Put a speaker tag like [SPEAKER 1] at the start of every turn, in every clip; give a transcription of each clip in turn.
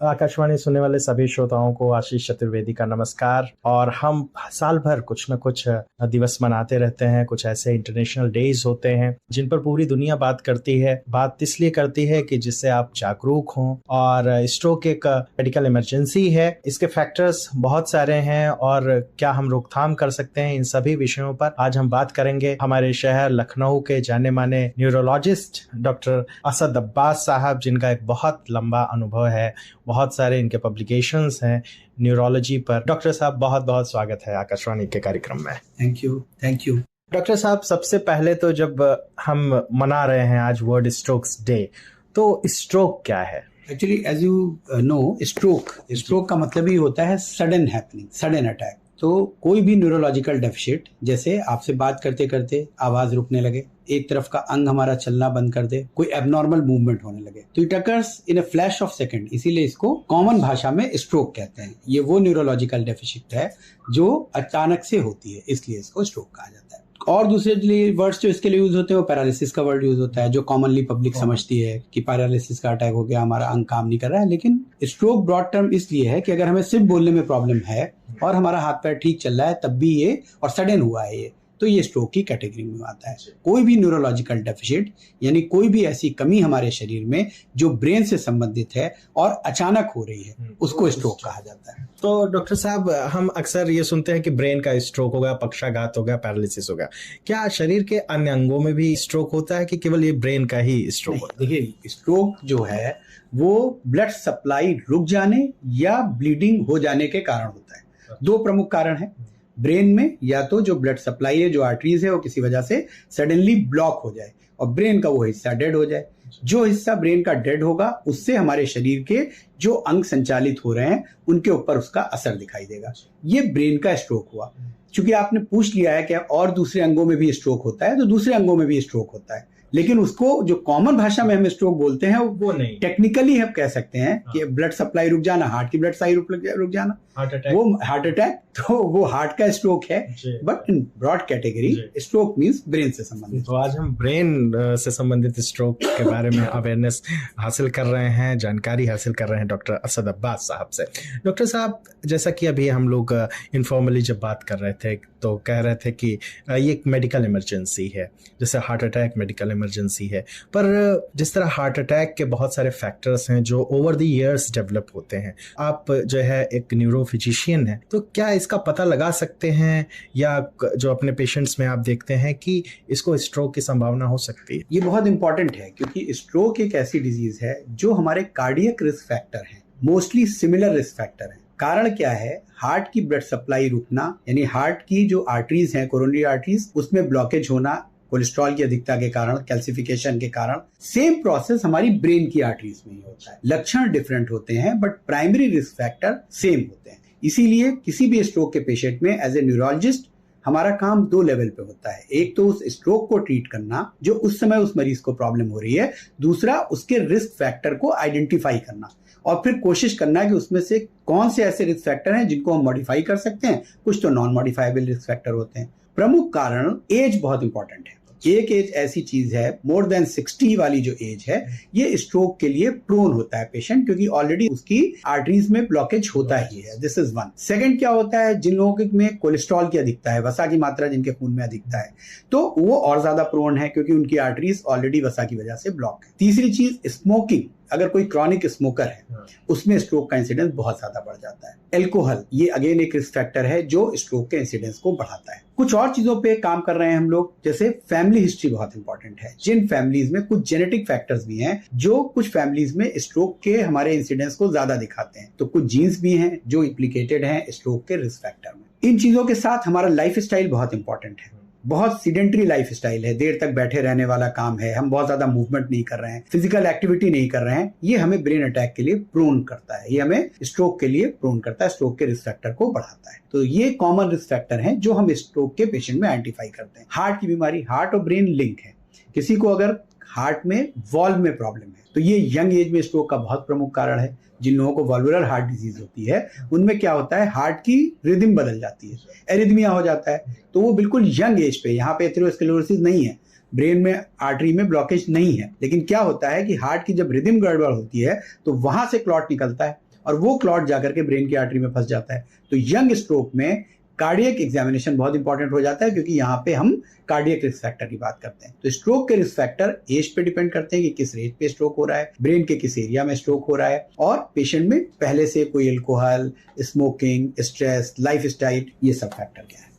[SPEAKER 1] आकाशवाणी सुनने वाले सभी श्रोताओं को आशीष चतुर्वेदी का नमस्कार। और हम साल भर कुछ न कुछ दिवस मनाते रहते हैं। कुछ ऐसे इंटरनेशनल डेज होते हैं जिन पर पूरी दुनिया बात करती है। बात इसलिए करती है कि जिससे आप जागरूक हों। और स्ट्रोक एक मेडिकल इमरजेंसी है, इसके फैक्टर्स बहुत सारे हैं और क्या हम रोकथाम कर सकते हैं, इन सभी विषयों पर आज हम बात करेंगे। हमारे शहर लखनऊ के जाने माने न्यूरोलॉजिस्ट डॉक्टर असद अब्बास साहब, जिनका एक बहुत लंबा अनुभव है, बहुत सारे इनके पब्लिकेशंस हैं न्यूरोलॉजी पर। डॉक्टर साहब, बहुत बहुत स्वागत है आकाशवाणी के कार्यक्रम में।
[SPEAKER 2] Thank you.
[SPEAKER 1] डॉक्टर साहब, सबसे पहले तो जब हम मना रहे हैं आज वर्ल्ड स्ट्रोक्स डे, तो स्ट्रोक क्या है?
[SPEAKER 2] Actually as you know, stroke का मतलब ही होता है सडन हैपनिंग, सडन अटैक। तो कोई भी न्यूरोलॉजिकल डेफिशिट, जैसे आपसे बात करते करते आवाज रुकने लगे, एक तरफ का अंग हमारा चलना बंद कर दे, कोई एबनॉर्मल मूवमेंट होने लगे, तो it occurs in a flash of second. इसीलिए इसको कॉमन भाषा में स्ट्रोक कहते हैं। ये वो न्यूरोलॉजिकल डेफिशिट है जो अचानक से होती है, इसलिए इसको स्ट्रोक कहा जाता है। और दूसरे वर्ड्स जो इसके लिए यूज होते हैं वो पैरालिसिस का वर्ड यूज होता है, जो कॉमनली पब्लिक समझती है कि पैरालिसिस का अटैक हो गया, हमारा अंग काम नहीं कर रहा है। लेकिन स्ट्रोक ब्रॉड टर्म इसलिए है कि अगर हमें सिर्फ बोलने में प्रॉब्लम है और हमारा हाथ पैर ठीक चल रहा है तब भी ये, और सडन हुआ है ये, तो ये स्ट्रोक की कैटेगरी में आता है। कोई भी न्यूरोलॉजिकल डेफिशिट यानी कोई भी ऐसी कमी हमारे शरीर में जो ब्रेन से संबंधित है और अचानक हो रही है, उसको स्ट्रोक कहा जाता है।
[SPEAKER 1] तो डॉक्टर साहब, हम अक्सर ये सुनते हैं कि ब्रेन का स्ट्रोक हो गया, पक्षाघात हो गया, पैरालिसिस हो गया। क्या शरीर के अन्य अंगों में भी स्ट्रोक होता है कि केवल ये ब्रेन का ही स्ट्रोक होता है?
[SPEAKER 2] देखिए, स्ट्रोक जो है वो ब्लड सप्लाई रुक जाने या ब्लीडिंग हो जाने के कारण होता है। दो प्रमुख कारण है ब्रेन में, या तो जो ब्लड सप्लाई है, जो आर्टरीज है, वो किसी वजह से सडनली ब्लॉक हो जाए और ब्रेन का वो हिस्सा डेड हो जाए। जो हिस्सा ब्रेन का डेड होगा उससे हमारे शरीर के जो अंग संचालित हो रहे हैं उनके ऊपर उसका असर दिखाई देगा। ये ब्रेन का स्ट्रोक हुआ। क्योंकि आपने पूछ लिया है कि और दूसरे अंगों में भी स्ट्रोक होता है, तो दूसरे अंगों में भी स्ट्रोक होता है, लेकिन उसको जो कॉमन भाषा में हम स्ट्रोक बोलते हैं वो नहीं। टेक्निकली हम कह सकते हैं कि ब्लड सप्लाई रुक जाना, हार्ट की ब्लड सप्लाई रुक जाना, वो हार्ट अटैक, तो वो हार्ट का स्ट्रोक है। But in broad category stroke means brain से संबंधित।
[SPEAKER 1] तो आज हम ब्रेन से संबंधित स्ट्रोक के बारे में अवेयरनेस हासिल कर रहे हैं, जानकारी हासिल कर रहे हैं डॉक्टर असद अब्बास साहब से। डॉक्टर साहब, जैसा कि अभी हम लोग इनफॉर्मली जब बात कर रहे थे तो कह रहे थे कि ये एक मेडिकल इमरजेंसी है, जैसे हार्ट अटैक मेडिकल इमरजेंसी है। पर जिस तरह हार्ट अटैक के बहुत सारे फैक्टर्स हैं जो ओवर द ईयर्स डेवलप होते हैं, आप जो है एक न्यूरो फिजिशियन है, तो क्या इसका पता लगा सकते हैं या जो अपने पेशेंट्स में आप देखते हैं कि इसको स्ट्रोक की संभावना हो सकती है?
[SPEAKER 2] ये बहुत इंपॉर्टेंट है क्योंकि स्ट्रोक एक ऐसी डिजीज है जो हमारे कार्डियक रिस्क फैक्टर है, मोस्टली सिमिलर रिस्क फैक्टर है। कारण क्या है? हार्ट की ब्लड सप्लाई रुकना, यानी हार्ट की जो आर्टरीज हैं, कोरोनरी आर्टरीज, उसमें ब्लॉकेज होना कोलेस्ट्रॉल की अधिकता के कारण, कैल्सिफिकेशन के कारण। सेम प्रोसेस हमारी ब्रेन की आर्टरीज में ही होता है। लक्षण डिफरेंट होते हैं but primary risk factor same होते हैं। इसीलिए किसी भी स्ट्रोक के पेशेंट में एज ए न्यूरोलॉजिस्ट हमारा काम दो लेवल पे होता है। एक तो उस स्ट्रोक को ट्रीट करना जो उस समय उस मरीज को प्रॉब्लम हो रही है, दूसरा उसके रिस्क फैक्टर को आइडेंटिफाई करना और फिर कोशिश करना कि उसमें से कौन से ऐसे रिस्क फैक्टर हैं जिनको हम मॉडिफाई कर सकते हैं। कुछ तो नॉन मॉडिफाइबल रिस्क फैक्टर होते हैं। प्रमुख कारण एज बहुत इंपॉर्टेंट है। एक एज ऐसी चीज है, मोर देन 60 वाली जो एज है, ये स्ट्रोक के लिए प्रोन होता है पेशेंट, क्योंकि ऑलरेडी उसकी आर्टरीज में ब्लॉकेज होता ही है। This is one. सेकंड क्या होता है, जिन लोगों में कोलेस्ट्रॉल की अधिकता है, वसा की मात्रा जिनके खून में अधिकता है, तो वो और ज्यादा प्रोन है क्योंकि उनकी आर्टरीज ऑलरेडी वसा की वजह से ब्लॉक है। तीसरी चीज स्मोकिंग, अगर कोई क्रॉनिक स्मोकर है उसमें स्ट्रोक का इंसिडेंस बहुत ज्यादा बढ़ जाता है। एल्कोहल, ये अगेन एक रिस्क फैक्टर है जो स्ट्रोक के इंसिडेंस को बढ़ाता है। कुछ और चीजों पे काम कर रहे हैं हम लोग, जैसे फैमिली हिस्ट्री बहुत इंपॉर्टेंट है। जिन फैमिलीज में कुछ जेनेटिक फैक्टर्स भी हैं जो कुछ फैमिलीज में स्ट्रोक के हमारे इंसिडेंस को ज्यादा दिखाते हैं, तो कुछ जीन्स भी हैं जो इम्प्लीकेटेड हैं स्ट्रोक के रिस्क फैक्टर में। इन चीजों के साथ हमारा लाइफ स्टाइल बहुत इंपॉर्टेंट है। बहुत सीडेंटरी लाइफ स्टाइल है, देर तक बैठे रहने वाला काम है, हम बहुत ज्यादा मूवमेंट नहीं कर रहे हैं, फिजिकल एक्टिविटी नहीं कर रहे हैं, ये हमें ब्रेन अटैक के लिए प्रोन करता है, ये हमें स्ट्रोक के लिए प्रोन करता है, स्ट्रोक के रिस्क फैक्टर को बढ़ाता है। तो ये कॉमन रिस्क फैक्टर हैं जो हम स्ट्रोक के पेशेंट में आइडेंटिफाई करते हैं। हार्ट की बीमारी, हार्ट और ब्रेन लिंक है। किसी को अगर हार्ट में वॉल्व में प्रॉब्लम है तो ये यंग एज में स्ट्रोक का बहुत प्रमुख कारण है। जिन लोगों को वॉल्वुलर हार्ट डिजीज होती है उनमें क्या होता है, हार्ट की रिदम बदल जाती है, एरिथमिया हो जाता है, तो वो बिल्कुल यंग एज पे, यहाँ पे एथेरोस्क्लेरोसिस नहीं है, ब्रेन में आर्टरी में ब्लॉकेज नहीं है, लेकिन क्या होता है कि हार्ट की जब रिदम गड़बड़ होती है तो वहां से क्लॉट निकलता है और वो क्लॉट जाकर के ब्रेन की आर्टरी में फंस जाता है। तो यंग स्ट्रोक में कार्डियक एग्जामिनेशन बहुत इंपॉर्टेंट हो जाता है, क्योंकि यहाँ पे हम कार्डियक रिस्क फैक्टर की बात करते हैं। तो स्ट्रोक के रिस्क फैक्टर एज पे डिपेंड करते हैं कि किस एज पे स्ट्रोक हो रहा है, ब्रेन के किस एरिया में स्ट्रोक हो रहा है, और पेशेंट में पहले से कोई अल्कोहल, स्मोकिंग, स्ट्रेस, लाइफस्टाइल, ये सब फैक्टर क्या है।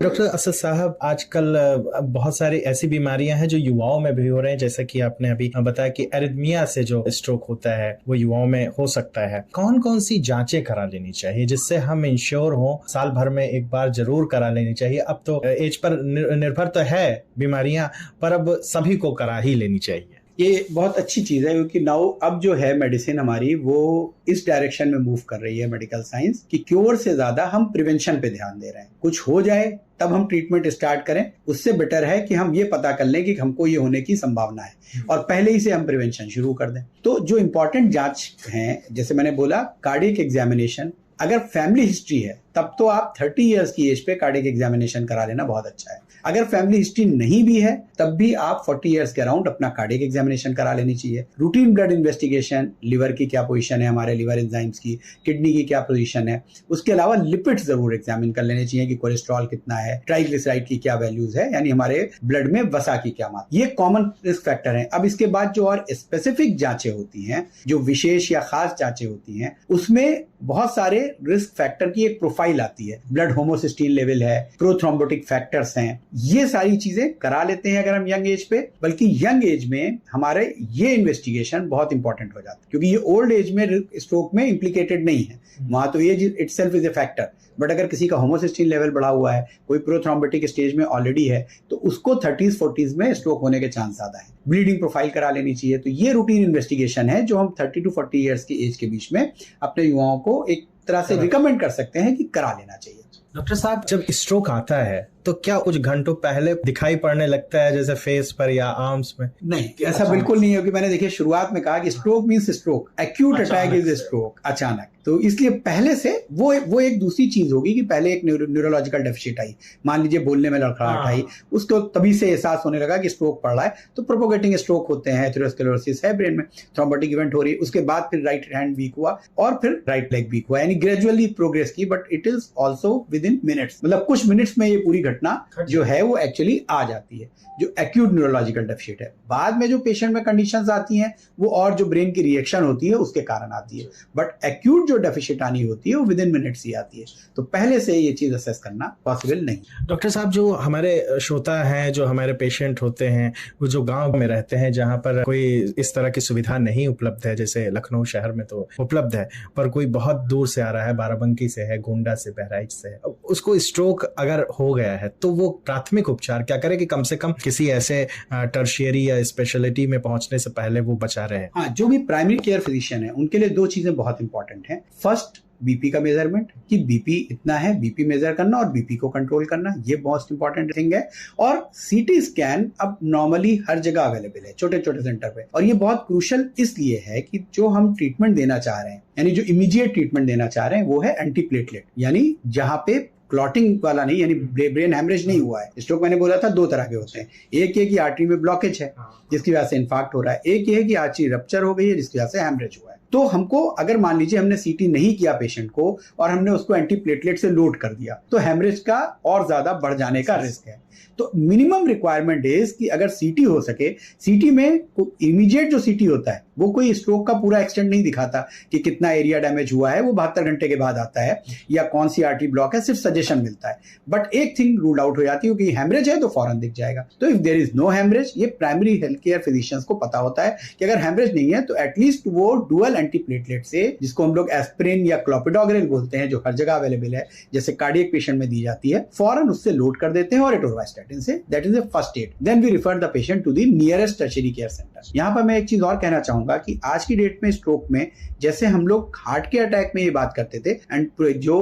[SPEAKER 1] डॉक्टर असद साहब, आजकल बहुत सारी ऐसी बीमारियां हैं जो युवाओं में भी हो रहे हैं, जैसा कि आपने अभी बताया कि एरिथमिया से जो स्ट्रोक होता है वो युवाओं में हो सकता है। कौन कौन सी जांचें करा लेनी चाहिए जिससे हम इंश्योर हो? साल भर में एक बार जरूर करा लेनी चाहिए। अब तो एज पर निर्भर तो है बीमारियां, पर अब सभी को करा ही लेनी चाहिए।
[SPEAKER 2] ये बहुत अच्छी चीज है, क्योंकि नाउ अब जो है मेडिसिन हमारी वो इस डायरेक्शन में मूव कर रही है, मेडिकल साइंस, कि क्योर से ज्यादा हम प्रिवेंशन पे ध्यान दे रहे हैं। कुछ हो जाए तब हम ट्रीटमेंट स्टार्ट करें, उससे बेटर है कि हम ये पता कर लें कि हमको ये होने की संभावना है और पहले ही से हम प्रिवेंशन शुरू कर दें। तो जो इंपॉर्टेंट जांच है, जैसे मैंने बोला, कार्डियक एग्जामिनेशन। अगर फैमिली हिस्ट्री है तब तो आप 30 इयर्स की एज पे कार्डियक एग्जामिनेशन करा लेना बहुत अच्छा है। अगर फैमिली हिस्ट्री नहीं भी है तब भी आप 40 इयर्स के अराउंड अपना कार्डियक एग्जामिनेशन करा लेनी चाहिए। रूटीन ब्लड इन्वेस्टिगेशन, लिवर की क्या पोजीशन है, हमारे लिवर एंजाइम्स की, किडनी की क्या पोजीशन है। उसके अलावा लिपिड्स जरूर एग्जामिन कर लेने चाहिए कि कोलेस्ट्रॉल कितना है, ट्राइग्लिसराइड की क्या वैल्यूज है, यानी हमारे ब्लड में वसा की क्या मात्रा। ये कॉमन रिस्क फैक्टर है। अब इसके बाद जो और स्पेसिफिक जांचें होती हैं, जो विशेष या खास जांचें होती हैं, उसमें बहुत सारे रिस्क फैक्टर की एक प्रोफाइल आती है। ब्लड होमोसिस्टीन लेवल है, प्रोथ्रोम्बोटिक फैक्टर्स हैं, ये सारी चीजें करा लेते हैं अगर हम यंग एज पे। बल्कि यंग एज में हमारे ये इन्वेस्टिगेशन बहुत इंपॉर्टेंट हो जाता है, क्योंकि ये ओल्ड एज में स्ट्रोक में इम्प्लीकेटेड नहीं है। वहां तो age itself is a factor, but अगर किसी का होमोसिस्टीन लेवल बढ़ा हुआ है, कोई प्रोथ्रोम्बोटिक स्टेज में ऑलरेडी है, तो उसको 30s 40s में स्ट्रोक होने के चांस ज्यादा है। ब्लीडिंग प्रोफाइल करा लेनी चाहिए। तो ये रूटीन इन्वेस्टिगेशन है जो हम 30 to 40 इयर्स की एज के बीच में अपने युवाओं को एक तरह से रिकमेंड कर सकते हैं कि करा लेना चाहिए।
[SPEAKER 1] डॉक्टर साहब, जब स्ट्रोक आता है तो क्या कुछ घंटों पहले दिखाई पड़ने लगता है, जैसे फेस पर या आर्म्स में?
[SPEAKER 2] नहीं, ऐसा बिल्कुल नहीं है, क्योंकि मैंने देखिए शुरुआत में कहा कि stroke means stroke, acute attack is stroke, अचानक। तो इसलिए पहले से वो एक दूसरी चीज होगी कि पहले एक न्यूरोलॉजिकल डेफिशिएट आई, मान लीजिए बोलने में लड़खड़ाहट आई, उसको तभी से एहसास होने लगा कि स्ट्रोक पड़ रहा है। तो प्रोपोगेटिंग स्ट्रोक होते हैं, एथेरोस्क्लेरोसिस है ब्रेन में, थ्रोम्बोटिक इवेंट हो रही है, उसके बाद फिर राइट हैंड वीक हुआ और फिर राइट लेग वीक हुआ, यानी ग्रेजुअली प्रोग्रेस की, but it is also with in minutes. मतलब कुछ मिनट्स में ये पूरी घटना जो है वो एक्चुअली आ जाती है, जो एक्यूट न्यूरोलॉजिकल डेफिशिएट है। बाद में जो पेशेंट में कंडीशंस आती हैं वो और जो ब्रेन की रिएक्शन होती है उसके कारण आती है, बट एक्यूट जो डेफिशिएट आनी होती है वो विद इन मिनट्स ही आती है। तो पहले से ये चीज असेस करना पॉसिबल नहीं।
[SPEAKER 1] डॉक्टर साहब, जो हमारे श्रोता हैं, जो हमारे पेशेंट होते हैं, वो जो गांव में रहते हैं जहां पर कोई इस तरह की सुविधा नहीं उपलब्ध है, जैसे लखनऊ शहर में तो उपलब्ध है, पर कोई बहुत दूर से आ रहा है, बाराबंकी से है, गोंडा से, बहराइच से है, उसको स्ट्रोक अगर हो गया है तो वो प्राथमिक उपचार क्या करे कि कम से कम किसी ऐसे टर्शियरी या स्पेशलिटी में पहुंचने से पहले वो बचा रहे?
[SPEAKER 2] हाँ, जो भी प्राइमरी केयर फिजिशियन है उनके लिए दो चीजें बहुत इंपॉर्टेंट हैं। फर्स्ट, बीपी का मेजरमेंट, कि बीपी इतना है, बीपी मेजर करना और बीपी को कंट्रोल करना, ये बहुत इंपॉर्टेंट थिंग है। और सीटी स्कैन अब नॉर्मली हर जगह अवेलेबल है, छोटे छोटे सेंटर पे, और ये बहुत क्रूशियल इसलिए है कि जो हम ट्रीटमेंट देना चाह रहे हैं, यानी जो इमीडिएट ट्रीटमेंट देना चाह रहे हैं, वो है एंटीप्लेटलेट, यानी जहां पे क्लॉटिंग वाला नहीं, यानी ब्रेन हैमरेज नहीं हुआ है। स्ट्रोक मैंने बोला था दो तरह के होते हैं, एक ये कि आर्टरी में ब्लॉकेज है जिसकी वजह से इन्फार्क्ट हो रहा है, एक ये है कि आर्टरी रप्चर हो गई है जिसकी वजह से हैमरेज हुआ है। तो हमको अगर मान लीजिए हमने सीटी नहीं किया पेशेंट को और हमने उसको एंटीप्लेटलेट से लोड कर दिया, तो हैमरेज का और ज्यादा बढ़ जाने का रिस्क है। तो मिनिमम रिक्वायरमेंट इज कि अगर सीटी हो सके, सीटी में इमीडिएट जो सीटी होता है वो कोई स्ट्रोक का पूरा एक्सटेंट नहीं दिखाता कि कितना एरिया डैमेज हुआ है, वो 72 घंटे के बाद आता है, या कौन सी आर्टरी ब्लॉक है, सिर्फ सजेशन मिलता है। बट एक थिंग रूल आउट हो जाती है कि हैमरेज है तो फौरन दिख जाएगा। तो if there is no haemorrhage, ये प्राइमरी हेल्थ केयर फिजिशियंस को पता होता है कि अगर हैमरेज नहीं है तो एटलीस्ट वो डुअल एंटीप्लेटलेट से, जिसको हम लोग एस्पिरिन या क्लोपिडोग्रेल बोलते हैं, जो हर जगह अवेलेबल है, जैसे कार्डियक पेशेंट में दी जाती है, फौरन उससे लोड कर देते हैं और एटोरवास्टैटिन से। That is the first aid. Then we refer the patient to the nearest tertiary care centre. यहाँ पर मैं एक चीज और कहना चाहूंगा कि आज की डेट में स्ट्रोक में, जैसे हम लोग हार्ट के अटैक में ये बात करते थे, एंड जो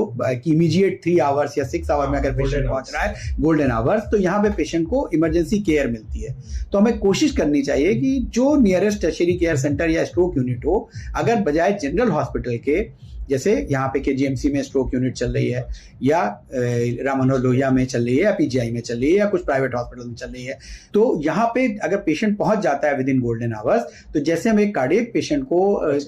[SPEAKER 2] इमीडिएट 3 आवर्स या 6 आवर में अगर पेशेंट पहुंच रहा है, गोल्डन आवर्स, तो यहाँ पे पेशेंट को इमरजेंसी केयर मिलती है। तो हमें कोशिश करनी चाहिए कि जो नियरेस्ट टर्शियरी केयर सेंटर या स्ट्रोक यूनिट हो, अगर बजाय जनरल हॉस्पिटल के, जैसे यहाँ पे KGMC में स्ट्रोक यूनिट चल रही है, या राम मनोहर लोहिया में चल रही है, या PGI में चल रही है, या कुछ प्राइवेट हॉस्पिटल में चल रही है। तो यहाँ पे अगर पेशेंट पहुंच जाता है विद इन गोल्डन आवर्स, तो जैसे हम एक कार्डियक पेशेंट को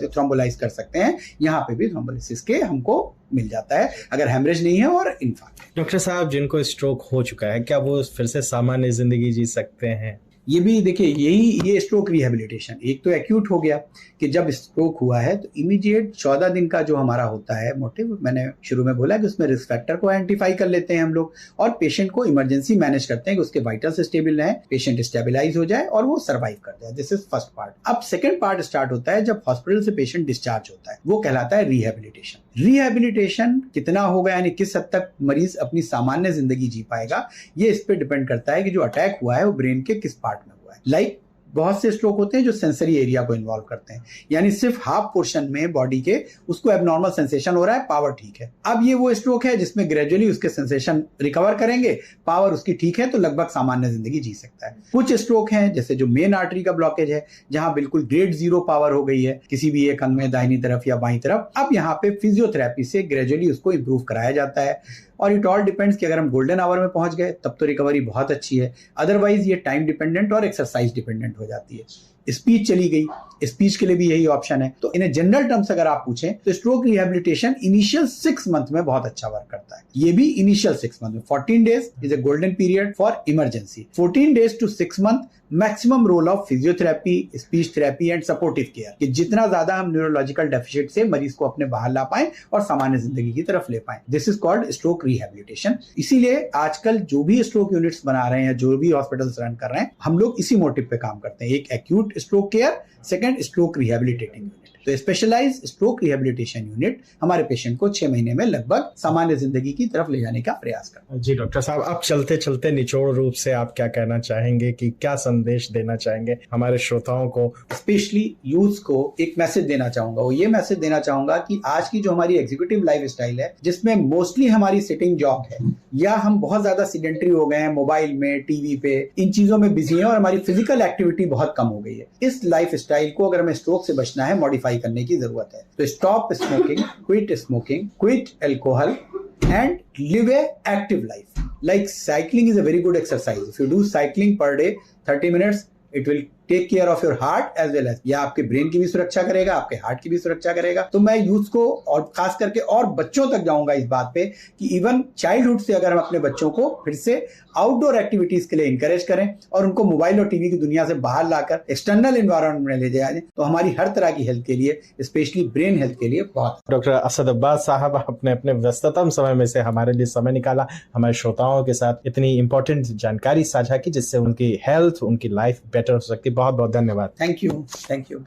[SPEAKER 2] थ्रोम्बोलाइज कर सकते हैं, यहाँ पे भी थ्रोम्बोलिसिस के हमको मिल जाता है अगर हेमरेज नहीं है और इन्फार्क्ट है।
[SPEAKER 1] डॉक्टर साहब, जिनको स्ट्रोक हो चुका है, क्या वो फिर से सामान्य जिंदगी जी सकते हैं?
[SPEAKER 2] ये भी देखिए, ये स्ट्रोक रिहेबिलिटेशन, एक तो एक्यूट हो गया कि जब स्ट्रोक हुआ है तो इमीडिएट 14 दिन का जो हमारा होता है मोटिव, मैंने शुरू में बोला कि उसमें रिस्क फैक्टर को आइडेंटिफाई कर लेते हैं हम लोग, और पेशेंट को इमरजेंसी मैनेज करते हैं कि उसके वाइटल्स स्टेबल रहें, पेशेंट स्टेबलाइज हो जाए और वो सर्वाइव कर जाए। This is first part. अब सेकेंड पार्ट स्टार्ट होता है जब हॉस्पिटल से पेशेंट डिस्चार्ज होता है, वो कहलाता है रिहेबिलिटेशन। रिहेबिलिटेशन कितना होगा, यानी किस हद तक मरीज अपनी सामान्य जिंदगी जी पाएगा, ये इस पे डिपेंड करता है कि जो अटैक हुआ है वो ब्रेन के किस पार्ट में हुआ है। लाइक बहुत से स्ट्रोक होते हैं जो सेंसरी एरिया को इन्वॉल्व करते हैं, यानी सिर्फ हाफ पोर्शन में बॉडी के उसको एबनॉर्मल सेंसेशन हो रहा है, पावर ठीक है। अब ये वो स्ट्रोक है जिसमें ग्रेजुअली उसके सेंसेशन रिकवर करेंगे, पावर उसकी ठीक है, तो लगभग सामान्य जिंदगी जी सकता है। कुछ स्ट्रोक हैं जैसे जो मेन आर्टरी का ब्लॉकेज है, जहां बिल्कुल ग्रेड 0 पावर हो गई है किसी भी एक अंग में, दाहिनी तरफ या बाईं तरफ। अब यहाँ पे फिजियोथेरेपी से ग्रेजुअली उसको इंप्रूव कराया जाता है, और इट ऑल डिपेंड्स कि अगर हम गोल्डन आवर में पहुंच गए तब तो रिकवरी बहुत अच्छी है, अदरवाइज ये टाइम डिपेंडेंट और एक्सरसाइज डिपेंडेंट हो जाती है। स्पीच चली गई, स्पीच के लिए भी यही ऑप्शन है। तो इन जनरल टर्म्स अगर आप पूछें तो स्ट्रोक रिहेबिलिटेशन इनिशियल 6 मंथ में बहुत अच्छा वर्क करता है। ये भी इनिशियल 6 मंथ में 14 days is a golden period for emergency. 14 days to 6 month maximum role of physiotherapy, speech therapy and supportive care, कि जितना ज्यादा हम न्यूरोलॉजिकल डेफिशिएंट से मरीज को अपने बाहर ला पाएं और सामान्य जिंदगी की तरफ ले पाएं। This is called stroke rehabilitation. इसीलिए आजकल जो भी स्ट्रोक यूनिट्स बना रहे हैं, जो भी हॉस्पिटल्स रन कर रहे हैं, हम लोग इसी मोटिव पे काम करते हैं। एक acute stroke care, second stroke rehabilitating unit. तो स्पेशलाइज स्ट्रोक रिहेबिलिटेशन यूनिट हमारे पेशेंट को 6 महीने में लगभग सामान्य जिंदगी की तरफ ले जाने का प्रयास करता है।
[SPEAKER 1] जी डॉक्टर साहब, अब चलते चलते निचोड़ रूप से आप क्या कहना चाहेंगे, कि क्या संदेश देना चाहेंगे हमारे श्रोताओं को?
[SPEAKER 2] स्पेशली यूथ को एक मैसेज देना चाहूंगा, वो ये मैसेज देना चाहूंगा कि आज की जो हमारी एग्जीक्यूटिव लाइफ स्टाइल है, जिसमें मोस्टली हमारी सिटिंग जॉब है, या हम बहुत ज्यादा सीडेंटरी हो गए हैं, मोबाइल में, टीवी पे, इन चीजों में बिजी हैं, और हमारी फिजिकल एक्टिविटी बहुत कम हो गई है। इस लाइफ स्टाइल को अगर हमें स्ट्रोक से बचना है, मॉडिफाई करने की जरूरत है। तो stop smoking, quit alcohol and live a active life. Like cycling is a very good exercise. If you do cycling per day 30 minutes, it will take care of your heart as well as, या आपके brain की भी सुरक्षा करेगा, आपके heart की भी सुरक्षा करेगा। तो मैं यूथ को और खास करके और बच्चों तक जाऊंगा इस बात पे कि इवन चाइल्डहुड से अगर हम अपने बच्चों को फिर से आउटडोर एक्टिविटीज के लिए इंकरेज करें और उनको मोबाइल और टीवी की दुनिया से बाहर लाकर एक्सटर्नल एनवायरनमेंट में ले जाए, तो हमारी हर तरह की हेल्थ के लिए, स्पेशली ब्रेन हेल्थ के लिए बहुत।
[SPEAKER 1] डॉक्टर असद अब्बास साहब, आपने अपने व्यस्ततम समय में से हमारे लिए समय निकाला, हमारे श्रोताओं के साथ इतनी इंपॉर्टेंट जानकारी साझा की जिससे उनकी हेल्थ, उनकी लाइफ बेटर हो सकती है। बहुत बहुत धन्यवाद।
[SPEAKER 2] Thank you.